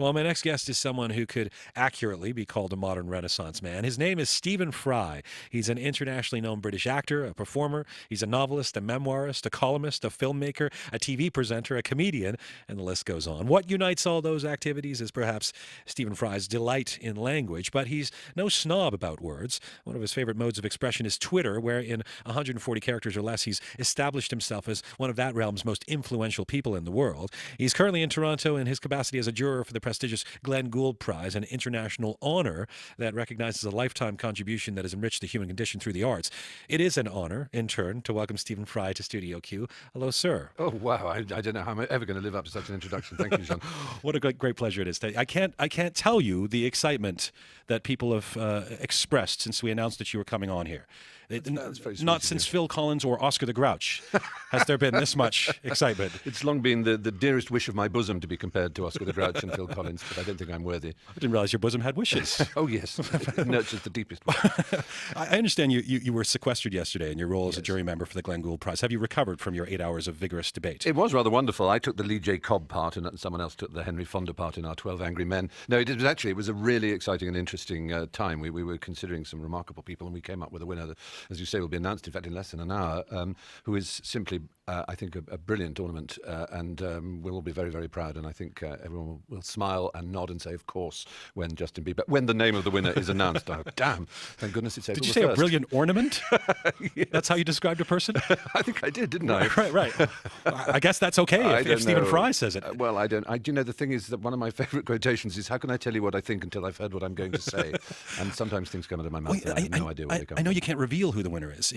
Well, my next guest is someone who could accurately be called a modern Renaissance man. His name is Stephen Fry. He's an internationally known British actor, a performer. He's a novelist, a memoirist, a columnist, a filmmaker, a TV presenter, a comedian, and the list goes on. What unites all those activities is perhaps Stephen Fry's delight in language, but he's no snob about words. One of his favorite modes of expression is Twitter, where in 140 characters or less, he's established himself as one of that realm's most influential people in the world. He's currently in Toronto in his capacity as a juror for the prestigious Glenn Gould Prize, an international honor that recognizes a lifetime contribution that has enriched the human condition through the arts. It is an honor, in turn, to welcome Stephen Fry to Studio Q. Hello, sir. Oh, wow. I don't know how I'm ever going to live up to such an introduction. Thank you, Jean. What a great pleasure it is. I can't tell you the excitement that people have expressed since we announced that you were coming on here. That's very sweet Not of since you. Phil Collins or Oscar the Grouch has there been this much excitement. It's long been the dearest wish of my bosom to be compared to Oscar the Grouch and Phil Collins, but I don't think I'm worthy. I didn't realize your bosom had wishes. Oh, yes. It nurtures the deepest one. I understand you were sequestered yesterday in your role as a jury member for the Glenn Gould Prize. Have you recovered from your 8 hours of vigorous debate? It was rather wonderful. I took the Lee J. Cobb part and someone else took the Henry Fonda part in our 12 Angry Men. No, it was a really exciting and interesting time. We were considering some remarkable people and we came up with a winner that, as you say, will be announced, in fact, in less than an hour, who is simply, I think, a brilliant ornament and we'll all be very, very proud. And I think everyone will smile and nod and say, of course, when Justin Bieber, when the name of the winner is announced. Oh, damn. Thank goodness it's April Did you the say 1st. a brilliant ornament? Yes. That's how you described a person? I think I did, didn't I? Right. I guess that's okay if Stephen Fry says it. Well, I don't. Do you know, the thing is that one of my favourite quotations is, how can I tell you what I think until I've heard what I'm going to say? And sometimes things come out of my mouth and I have no idea where they come I know from. you can't reveal who the winner is,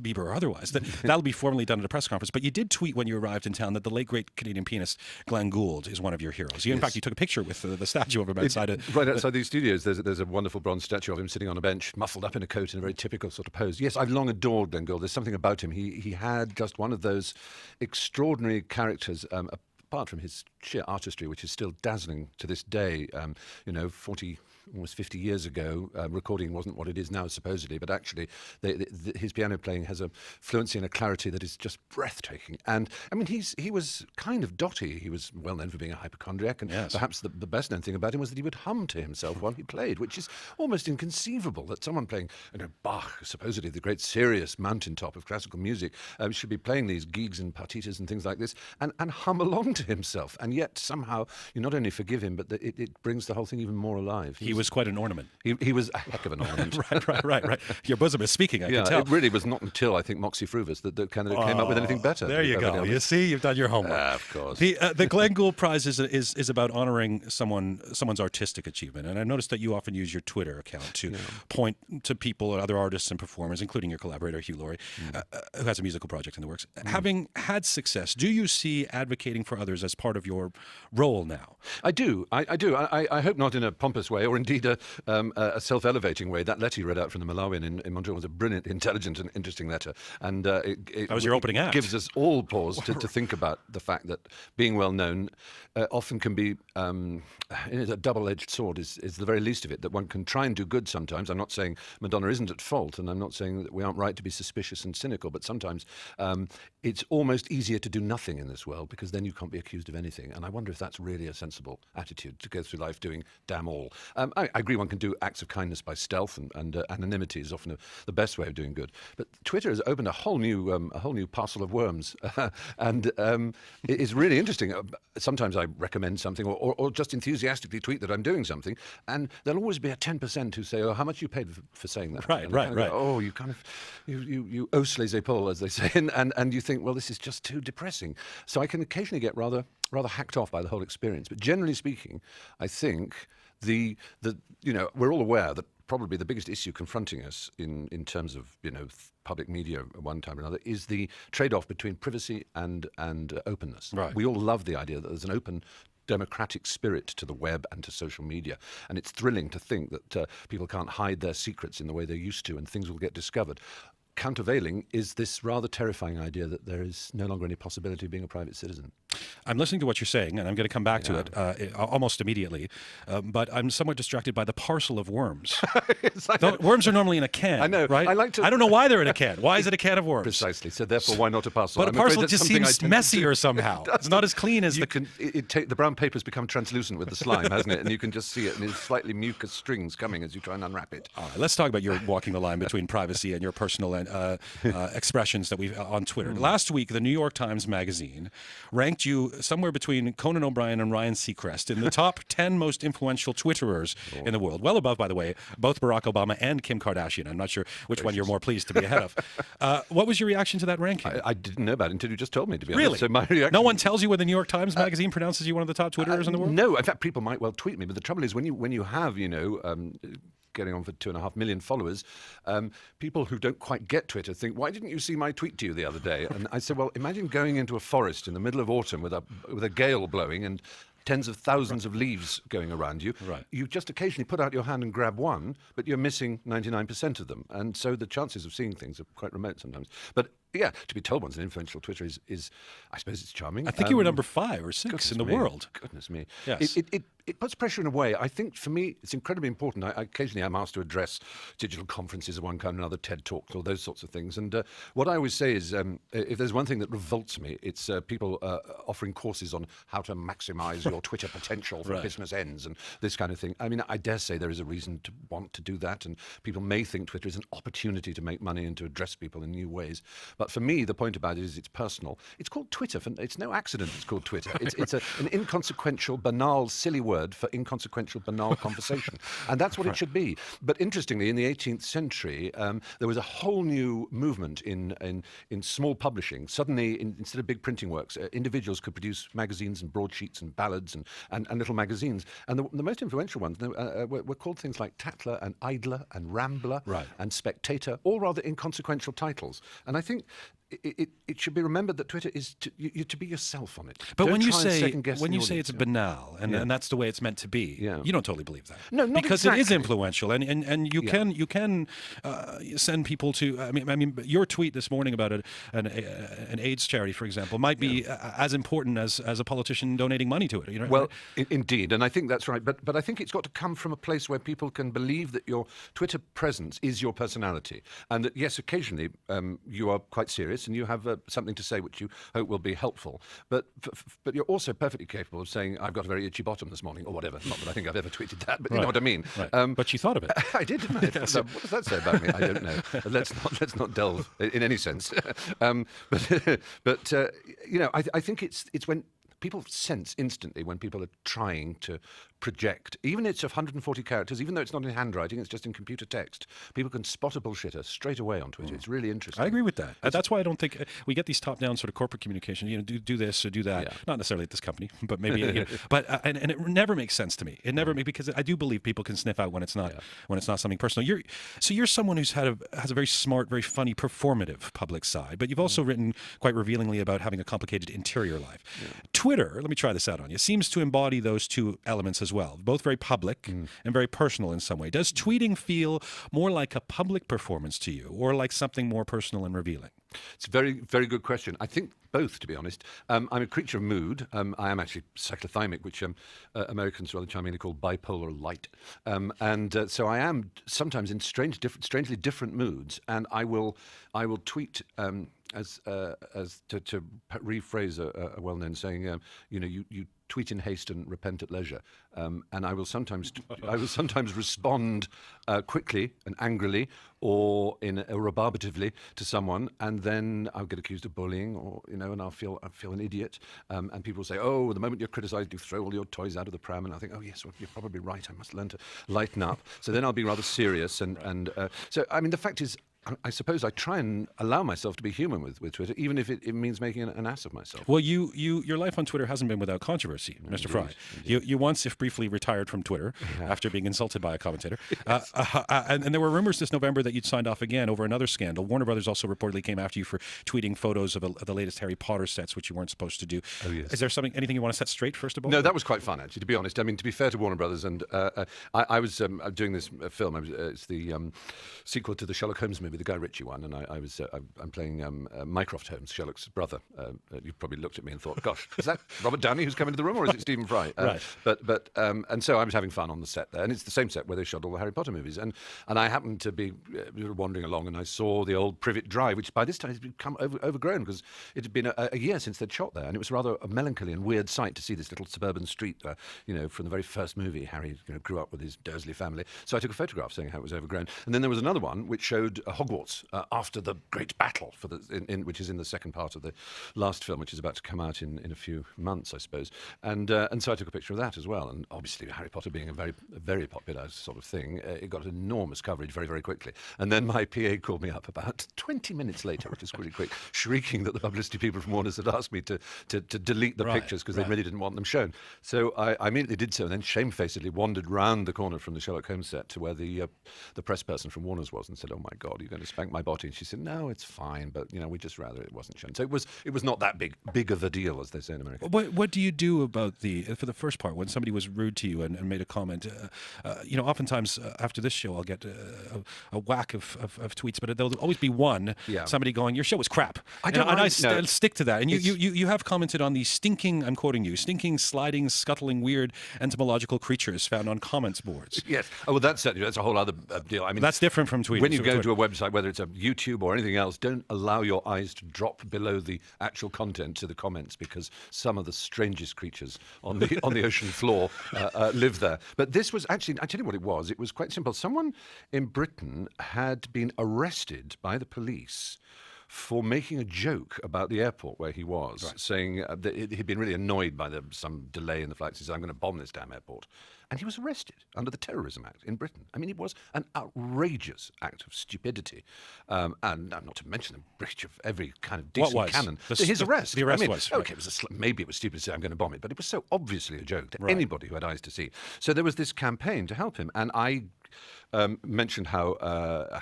Bieber or otherwise. That'll be formally done at a press conference. But you did tweet when you arrived in town that the late, great Canadian pianist Glenn Gould is one of your heroes. In fact, you took a picture with the statue of him outside. Right outside these studios, there's a wonderful bronze statue of him sitting on a bench, muffled up in a coat in a very typical sort of pose. Yes, I've long adored Glenn Gould. There's something about him. He had just one of those extraordinary characters, apart from his sheer artistry, which is still dazzling to this day. 40, almost 50 years ago, recording wasn't what it is now, supposedly, but actually his piano playing has a fluency and a clarity that is just breathtaking. And I mean, he was kind of dotty. He was well known for being a hypochondriac, and perhaps the best known thing about him was that he would hum to himself while he played, which is almost inconceivable that someone playing, Bach, supposedly the great serious mountaintop of classical music, should be playing these gigs and partitas and things like this and hum along to himself. And yet somehow you not only forgive him, but it brings the whole thing even more alive. He was quite an ornament. He was a heck of an ornament. Right. Your bosom is speaking, I can tell. It really was not until, I think, Moxie Fruvas that the candidate came up with anything better. There you go. You see, you've done your homework. Of course. The Glenn Gould Prize is about honoring someone's artistic achievement. And I've noticed that you often use your Twitter account to point to people and other artists and performers, including your collaborator, Hugh Laurie, who has a musical project in the works. Having had success, do you see advocating for others as part of your role now? I do. I hope not in a pompous way, or indeed a self-elevating way. That letter you read out from the Malawian in Montreal was a brilliant, intelligent and interesting letter. And that was your opening act. Gives us all pause to think about the fact that being well known often can be a double-edged sword is the very least of it, that one can try and do good sometimes. I'm not saying Madonna isn't at fault, and I'm not saying that we aren't right to be suspicious and cynical, but sometimes it's almost easier to do nothing in this world because then you can't be accused of anything. And I wonder if that's really a sensible attitude, to go through life doing damn all. I agree one can do acts of kindness by stealth, and anonymity is often the best way of doing good. But Twitter has opened a whole new parcel of worms, and it is really interesting. Sometimes I recommend something, or just enthusiastically tweet that I'm doing something, and there'll always be a 10% who say, "Oh, how much you paid for saying that?" Right. Go, oh, you kind of you hausse les épaules, as they say, and you think, well, this is just too depressing. So I can occasionally get rather hacked off by the whole experience. But generally speaking, I think we're all aware that probably the biggest issue confronting us in terms of public media at one time or another is the trade-off between privacy and openness. Right. We all love the idea that there's an open democratic spirit to the web and to social media, and it's thrilling to think that people can't hide their secrets in the way they used to, and things will get discovered. Countervailing is this rather terrifying idea that there is no longer any possibility of being a private citizen. I'm listening to what you're saying, and I'm going to come back to it almost immediately. But I'm somewhat distracted by the parcel of worms. Worms are normally in a can. I know. Right? I don't know why they're in a can. Why is it a can of worms? Precisely. So therefore, why not a parcel? But a parcel just seems messier somehow. It's not as clean as the brown paper's become translucent with the slime, hasn't it? And you can just see it, and it's slightly mucus strings coming as you try and unwrap it. All right, let's talk about your walking the line between privacy and your personal expressions that we've on Twitter. Last week, the New York Times Magazine ranked you somewhere between Conan O'Brien and Ryan Seacrest in the top 10 most influential Twitterers in the world. Well above, by the way, both Barack Obama and Kim Kardashian. I'm not sure which one you're more pleased to be ahead of. What was your reaction to that ranking? I didn't know about it until you just told me, to be honest. Really? So my reaction... No one tells you when the New York Times Magazine pronounces you one of the top Twitterers in the world? No. In fact, people might well tweet me, but the trouble is when you have, getting on for 2.5 million followers, people who don't quite get Twitter think, why didn't you see my tweet to you the other day? And I said, well, imagine going into a forest in the middle of autumn with a gale blowing and tens of thousands of leaves going around you. Right. You just occasionally put out your hand and grab one, but you're missing 99% of them. And so the chances of seeing things are quite remote sometimes. But yeah, to be told one's an influential Twitter is I suppose it's charming. I think you were number 5 or 6 in the world. Goodness me. Yes. It puts pressure in a way. I think for me, it's incredibly important. Occasionally I'm asked to address digital conferences of one kind or another, TED Talks, all those sorts of things. And what I always say is, if there's one thing that revolts me, it's people offering courses on how to maximize your Twitter potential for business ends and this kind of thing. I mean, I dare say there is a reason to want to do that, and people may think Twitter is an opportunity to make money and to address people in new ways. But for me, the point about it is it's personal. It's called Twitter. It's no accident it's called Twitter. It's an inconsequential, banal, silly word for inconsequential, banal conversation. And that's what it should be. But interestingly, in the 18th century, there was a whole new movement in small publishing. Suddenly, instead of big printing works, individuals could produce magazines and broadsheets and ballads and little magazines. And the most influential ones were called things like Tatler and Idler and Rambler and Spectator, all rather inconsequential titles. And I think it should be remembered that Twitter is to be yourself on it. But Don't when you try and say second-guess the it's audience, banal and that's the way it's meant to be, you don't totally believe that. No, not because exactly. it is influential, and you can send people to. I mean, your tweet this morning about an AIDS charity, for example, might be as important as a politician donating money to it. You know, well, indeed, and I think that's right. But I think it's got to come from a place where people can believe that your Twitter presence is your personality, and that yes, occasionally you are quite serious and you have something to say which you hope will be helpful. But you're also perfectly capable of saying, "I've got a very itchy bottom this morning," or whatever. Not that I think I've ever tweeted that, but you know what I mean. Right. But you thought of it. I did, didn't I? What does that say about me? I don't know. Let's not delve in any sense. But I think it's when people sense instantly when people are trying to project, even it's of 140 characters, even though it's not in handwriting, it's just in computer text. People can spot a bullshitter straight away on Twitter. It's really interesting. I agree with that. That's why I don't think we get these top-down sort of corporate communication. Do this or do that. Yeah. Not necessarily at this company, but maybe. But and it never makes sense to me. It never makes, because I do believe people can sniff out when it's not something personal. You're someone who's has a very smart, very funny, performative public side, but you've also written quite revealingly about having a complicated interior life. Yeah. Twitter, let me try this out on you, seems to embody those two elements as well, both very public and very personal in some way. Does tweeting feel more like a public performance to you, or like something more personal and revealing? It's a very, very good question. I think both, to be honest. I'm a creature of mood. I am actually cyclothymic, which Americans rather charmingly call bipolar light. So I am sometimes in strangely different moods, and I will tweet as to rephrase a well-known saying. You tweet in haste and repent at leisure, and I will sometimes respond quickly and angrily, or rebarbatively to someone, and then I'll get accused of bullying, or and I'll feel an idiot, and people will say, "Oh, the moment you're criticised, you throw all your toys out of the pram," and I think, "Oh yes, well, you're probably right. I must learn to lighten up." So then I'll be rather serious, and so I mean, the fact is, I suppose I try and allow myself to be human with Twitter, even if it means making an ass of myself. Well, your life on Twitter hasn't been without controversy, Mr. Fry. You once, if briefly, retired from Twitter after being insulted by a commentator. And there were rumors this November that you'd signed off again over another scandal. Warner Brothers also reportedly came after you for tweeting photos of the latest Harry Potter sets, which you weren't supposed to do. Oh, yes. Is there anything you want to set straight, first of all? No, that was quite fun, actually, to be honest. I mean, to be fair to Warner Brothers, and I was doing this film. It's the sequel to the Sherlock Holmes movie, movie, the Guy Ritchie one, and I'm playing Mycroft Holmes, Sherlock's brother. You probably looked at me and thought, "Gosh, is that Robert Downey who's come into the room, or is it Stephen Fry?" Right. And so I was having fun on the set there, and it's the same set where they shot all the Harry Potter movies. And I happened to be wandering along, and I saw the old Privet Drive, which by this time had become overgrown because it had been a year since they'd shot there, and it was rather a melancholy and weird sight to see this little suburban street where, from the very first movie, Harry grew up with his Dursley family. So I took a photograph saying how it was overgrown. And then there was another one which showed Hogwarts after the great battle, which is in the second part of the last film, which is about to come out in a few months, I suppose. And so I took a picture of that as well. And obviously, Harry Potter being a very, very popular sort of thing, it got enormous coverage very, very quickly. And then my PA called me up about 20 minutes later, which is pretty quick, shrieking that the publicity people from Warner's had asked me to delete the pictures because they really didn't want them shown. So I immediately did so, and then shamefacedly wandered round the corner from the Sherlock Holmes set to where the press person from Warner's was, and said, "Oh my God, you're going to spank my body?" And she said, "No, it's fine, but we just rather it wasn't shown." So it was not that big of a deal, as they say in America. What do you do about for the first part, when somebody was rude to you and made a comment? Oftentimes after this show, I'll get a whack of tweets, but there'll always be one, somebody going, "Your show was crap," I stick to that. And you have commented on the stinking, I'm quoting you, stinking, sliding, scuttling, weird entomological creatures found on comments boards. Yes. Oh, well, that's a whole other deal. I mean, that's different from tweeting. When you go to a website, whether it's a YouTube or anything else, don't allow your eyes to drop below the actual content to the comments, because some of the strangest creatures on the ocean floor live there. But this was actually, I tell you what it was. It was quite simple. Someone in Britain had been arrested by the police for making a joke about the airport where he was, saying that he'd been really annoyed by some delay in the flight. He said, "I'm going to bomb this damn airport." And he was arrested under the Terrorism Act in Britain. I mean, it was an outrageous act of stupidity. And not to mention the breach of every kind of decent canon. His arrest. The arrest was. Okay, maybe it was stupid to say, "I'm going to bomb it," but it was so obviously a joke to anybody who had eyes to see. So there was this campaign to help him. And I mentioned how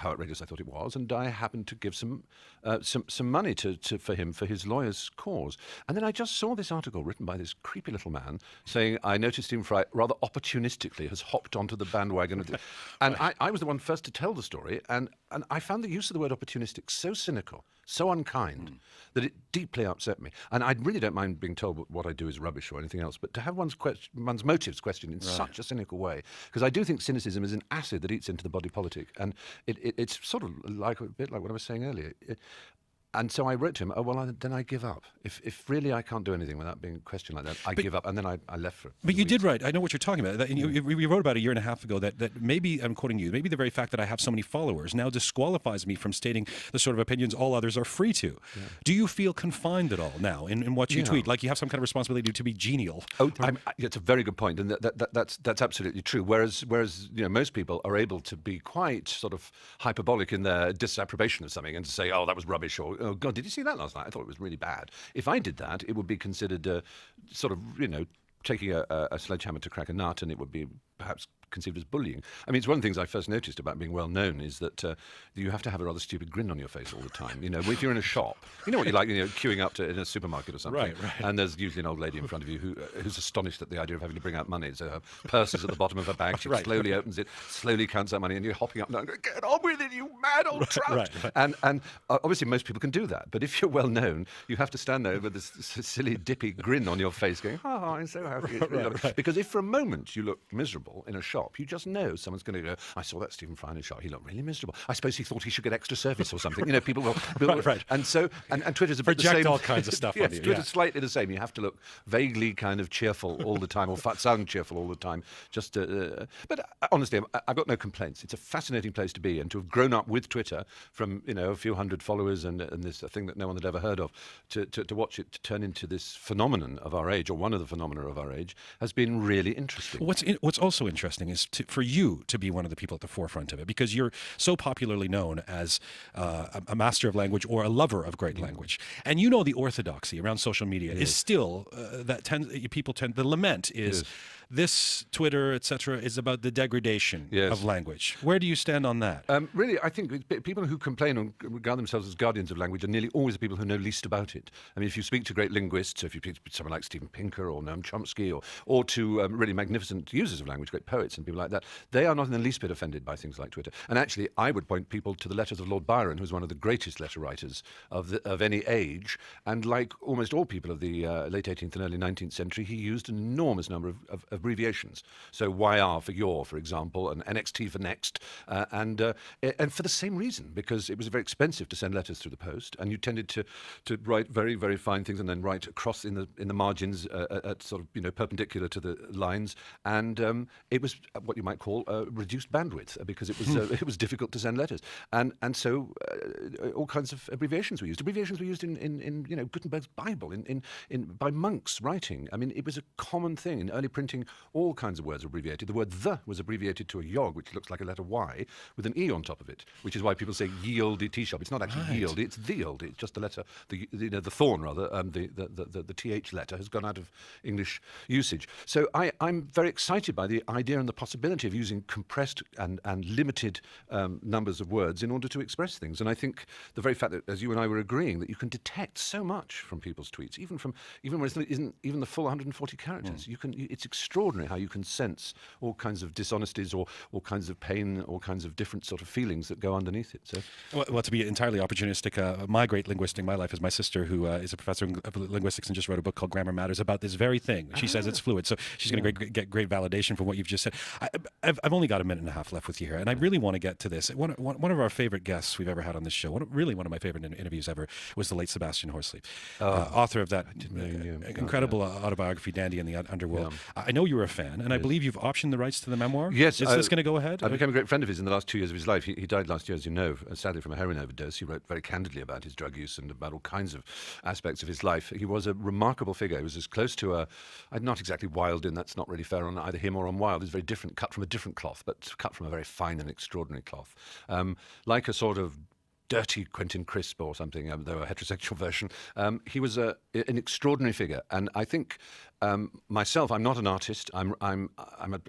outrageous I thought it was, and I happened to give some money for him for his lawyer's cause. And then I just saw this article written by this creepy little man saying, "I noticed Stephen Fry rather opportunistically has hopped onto the bandwagon." And I was the one first to tell the story, and I found the use of the word opportunistic so cynical, so unkind, that it deeply upset me. And I really don't mind being told what I do is rubbish or anything else, but to have one's motives questioned in such a cynical way, because I do think cynicism is an acid that eats into the body politic, and it's sort of a bit like what I was saying earlier. And so I wrote to him, "Oh, well, then I give up. If really I can't do anything without being questioned like that, I give up." And then I left for it. But you did write, I know what you're talking about. You wrote about a year and a half ago that maybe, I'm quoting you, maybe the very fact that I have so many followers now disqualifies me from stating the sort of opinions all others are free to. Yeah. Do you feel confined at all now in what you tweet? Like you have some kind of responsibility to be genial? Oh, it's a very good point, and that's absolutely true. Whereas most people are able to be quite sort of hyperbolic in their disapprobation of something and to say, "Oh, that was rubbish," or, "Oh God, did you see that last night? I thought it was really bad." If I did that, it would be considered sort of, taking a sledgehammer to crack a nut, and it would be perhaps conceived as bullying. I mean, it's one of the things I first noticed about being well known is that you have to have a rather stupid grin on your face all the time. If you're in a shop, you know what you're like, queuing up in a supermarket or something, right. And there's usually an old lady in front of you who's astonished at the idea of having to bring out money. So her purse is at the bottom of her bag. She slowly opens it, slowly counts that money, and you're hopping up and going, "Get on with it, you mad old trout!" Right. And obviously most people can do that, but if you're well known, you have to stand there with this silly dippy grin on your face, going, "Oh, I'm so happy." Right. Because if for a moment you look miserable in a shop, you just know someone's going to go, "I saw that Stephen Fry in a shop. He looked really miserable. I suppose he thought he should get extra service or something." People will, right. And so, and Twitter's a bit project the same. all kinds of stuff Yes, on you. Twitter's slightly the same. You have to look vaguely kind of cheerful all the time, or sound cheerful all the time. But honestly, I've got no complaints. It's a fascinating place to be, and to have grown up with Twitter from a few hundred followers and this thing that no one had ever heard of, to watch it turn into this phenomenon of our age, or one of the phenomena of our age, has been really interesting. What's also interesting is for you to be one of the people at the forefront of it, because you're so popularly known as a master of language or a lover of great language. And the orthodoxy around social media is still the lament is this Twitter, etc., is about the degradation Yes. of language. Where do you stand on that? Really, I think people who complain and regard themselves as guardians of language are nearly always the people who know least about it. I mean, if you speak to great linguists, if you speak to someone like Steven Pinker or Noam Chomsky, or to really magnificent users of language, great poets and people like that, they are not in the least bit offended by things like Twitter. And actually, I would point people to the letters of Lord Byron, who was one of the greatest letter writers of any age. And like almost all people of the late 18th and early 19th century, he used an enormous number of abbreviations. So YR for your, for example, and NXT for next, and for the same reason, because it was very expensive to send letters through the post, and you tended to write very, very fine things and then write across in the margins at sort of perpendicular to the lines, and it was what you might call reduced bandwidth because it was it was difficult to send letters, and so all kinds of abbreviations were used. Abbreviations were used in Gutenberg's Bible, by monks writing. I mean, it was a common thing in early printing. All kinds of words were abbreviated. The word "the" was abbreviated to a yog, which looks like a letter Y, with an E on top of it, which is why people say "ye olde tea shop." It's not actually yield; it's the old. It's just the letter, the thorn rather. The th letter has gone out of English usage. So I'm very excited by the idea and the possibility of using compressed and limited numbers of words in order to express things. And I think the very fact that, as you and I were agreeing, that you can detect so much from people's tweets, even when it isn't even the full 140 characters. It's extraordinary how you can sense all kinds of dishonesties or all kinds of pain, all kinds of different sort of feelings that go underneath it. So, well, to be entirely opportunistic, my great linguist in my life is my sister, who is a professor of linguistics and just wrote a book called Grammar Matters about this very thing. She says it's fluid, so she's going to get great validation from what you've just said. I've only got a minute and a half left with you here, and I really want to get to this. One of our favorite guests we've ever had on this show, one of my favorite interviews ever, was the late Sebastian Horsley, author of that incredible autobiography, Dandy in the Underworld. Yeah. I know you were a fan, and I believe you've optioned the rights to the memoir. Yes. Is this going to go ahead? I became a great friend of his in the last 2 years of his life. He died last year, as you know, sadly from a heroin overdose. He wrote very candidly about his drug use and about all kinds of aspects of his life. He was a remarkable figure. He was as close to I'm not exactly Wilde, and that's not really fair on either him or on Wilde. He's very different, cut from a different cloth, but cut from a very fine and extraordinary cloth. Like a sort of dirty Quentin Crisp or something, though a heterosexual version. He was an extraordinary figure, and I think myself, I'm not an artist. I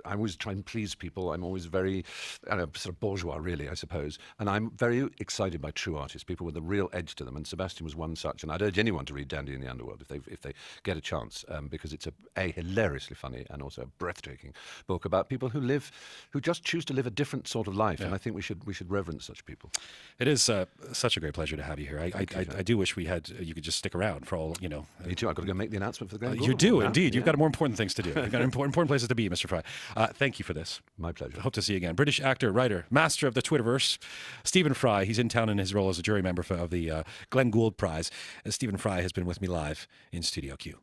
always try and please people. I'm always very sort of bourgeois, really, I suppose. And I'm very excited by true artists, people with a real edge to them. And Sebastian was one such. And I'd urge anyone to read Dandy in the Underworld if they get a chance, because it's a hilariously funny and also a breathtaking book about people who just choose to live a different sort of life. Yeah. And I think we should reverence such people. It is such a great pleasure to have you here. I do wish you could just stick around for all. Me too. I've got to go make the announcement for the Glenn. You do indeed. You've got more important things to do. You've got important places to be, Mr. Fry. Thank you for this. My pleasure. Hope to see you again. British actor, writer, master of the Twitterverse, Stephen Fry. He's in town in his role as a jury member of the Glenn Gould Prize. Stephen Fry has been with me live in Studio Q.